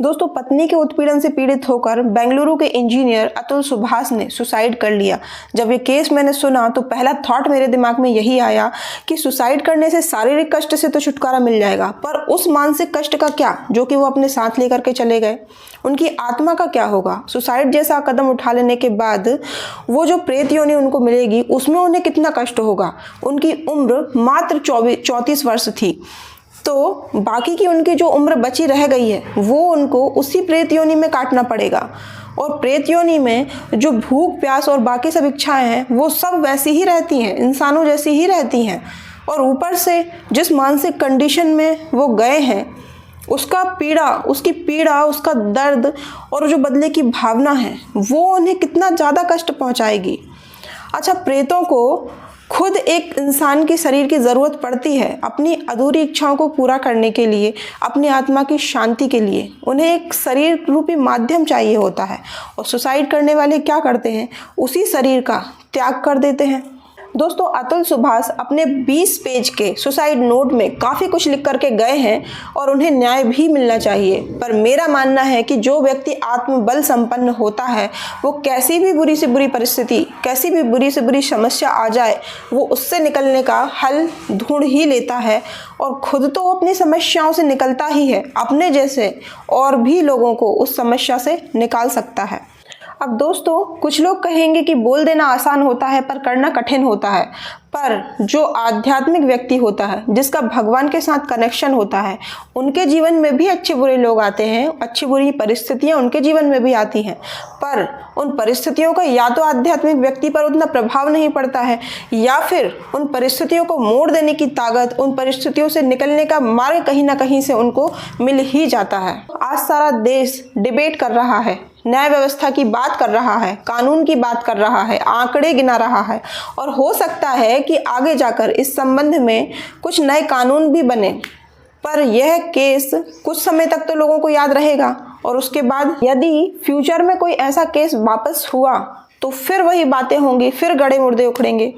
दोस्तों, पत्नी के उत्पीड़न से पीड़ित होकर बेंगलुरु के इंजीनियर अतुल सुभाष ने सुसाइड कर लिया। जब ये केस मैंने सुना तो पहला थॉट मेरे दिमाग में यही आया कि सुसाइड करने से शारीरिक कष्ट से तो छुटकारा मिल जाएगा, पर उस मानसिक कष्ट का क्या जो कि वो अपने साथ लेकर के चले गए। उनकी आत्मा का क्या होगा। सुसाइड जैसा कदम उठा लेने के बाद वो जो प्रेत योनि उनको मिलेगी उसमें उन्हें कितना कष्ट होगा। उनकी उम्र मात्र 34 वर्ष थी, तो बाकी की उनकी जो उम्र बची रह गई है वो उनको उसी प्रेत योनि में काटना पड़ेगा। और प्रेत योनि में जो भूख प्यास और बाकी सब इच्छाएं हैं वो सब वैसी ही रहती हैं, इंसानों जैसी ही रहती हैं। और ऊपर से जिस मानसिक कंडीशन में वो गए हैं उसकी पीड़ा, उसका दर्द और जो बदले की भावना है वो उन्हें कितना ज़्यादा कष्ट पहुंचाएगी। अच्छा, प्रेतों को खुद एक इंसान के शरीर की ज़रूरत पड़ती है अपनी अधूरी इच्छाओं को पूरा करने के लिए, अपनी आत्मा की शांति के लिए। उन्हें एक शरीर रूपी माध्यम चाहिए होता है, और सुसाइड करने वाले क्या करते हैं, उसी शरीर का त्याग कर देते हैं। दोस्तों, अतुल सुभाष अपने 20 पेज के सुसाइड नोट में काफ़ी कुछ लिख करके गए हैं और उन्हें न्याय भी मिलना चाहिए। पर मेरा मानना है कि जो व्यक्ति आत्मबल संपन्न होता है वो कैसी भी बुरी से बुरी परिस्थिति, कैसी भी बुरी से बुरी समस्या आ जाए वो उससे निकलने का हल ढूंढ ही लेता है, और खुद तो अपनी समस्याओं से निकलता ही है, अपने जैसे और भी लोगों को उस समस्या से निकाल सकता है। अब दोस्तों, कुछ लोग कहेंगे कि बोल देना आसान होता है पर करना कठिन होता है। पर जो आध्यात्मिक व्यक्ति होता है, जिसका भगवान के साथ कनेक्शन होता है, उनके जीवन में भी अच्छे बुरे लोग आते हैं, अच्छी बुरी परिस्थितियां उनके जीवन में भी आती हैं। पर उन परिस्थितियों का या तो आध्यात्मिक व्यक्ति पर उतना प्रभाव नहीं पड़ता है, या फिर उन परिस्थितियों को मोड़ देने की ताकत, उन परिस्थितियों से निकलने का मार्ग कहीं ना कहीं से उनको मिल ही जाता है। आज सारा देश डिबेट कर रहा है, न्याय व्यवस्था की बात कर रहा है, कानून की बात कर रहा है, आंकड़े गिना रहा है, और हो सकता है कि आगे जाकर इस संबंध में कुछ नए कानून भी बने। पर यह केस कुछ समय तक तो लोगों को याद रहेगा, और उसके बाद यदि फ्यूचर में कोई ऐसा केस वापस हुआ तो फिर वही बातें होंगी, फिर गड़े मुर्दे उखड़ेंगे।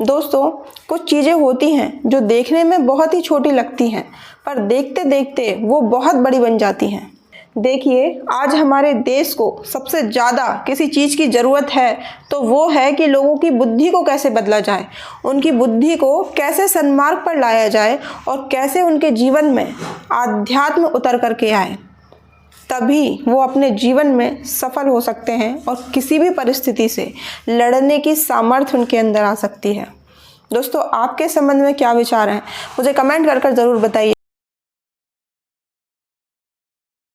दोस्तों, कुछ चीज़ें होती हैं जो देखने में बहुत ही छोटी लगती हैं, पर देखते देखते वो बहुत बड़ी बन जाती हैं। देखिए, आज हमारे देश को सबसे ज़्यादा किसी चीज़ की ज़रूरत है तो वो है कि लोगों की बुद्धि को कैसे बदला जाए, उनकी बुद्धि को कैसे सन्मार्ग पर लाया जाए, और कैसे उनके जीवन में आध्यात्म उतर करके आए। तभी वो अपने जीवन में सफल हो सकते हैं और किसी भी परिस्थिति से लड़ने की सामर्थ्य उनके अंदर आ सकती है। दोस्तों, आपके संबंध में क्या विचार हैं, मुझे कमेंट कर ज़रूर बताइए।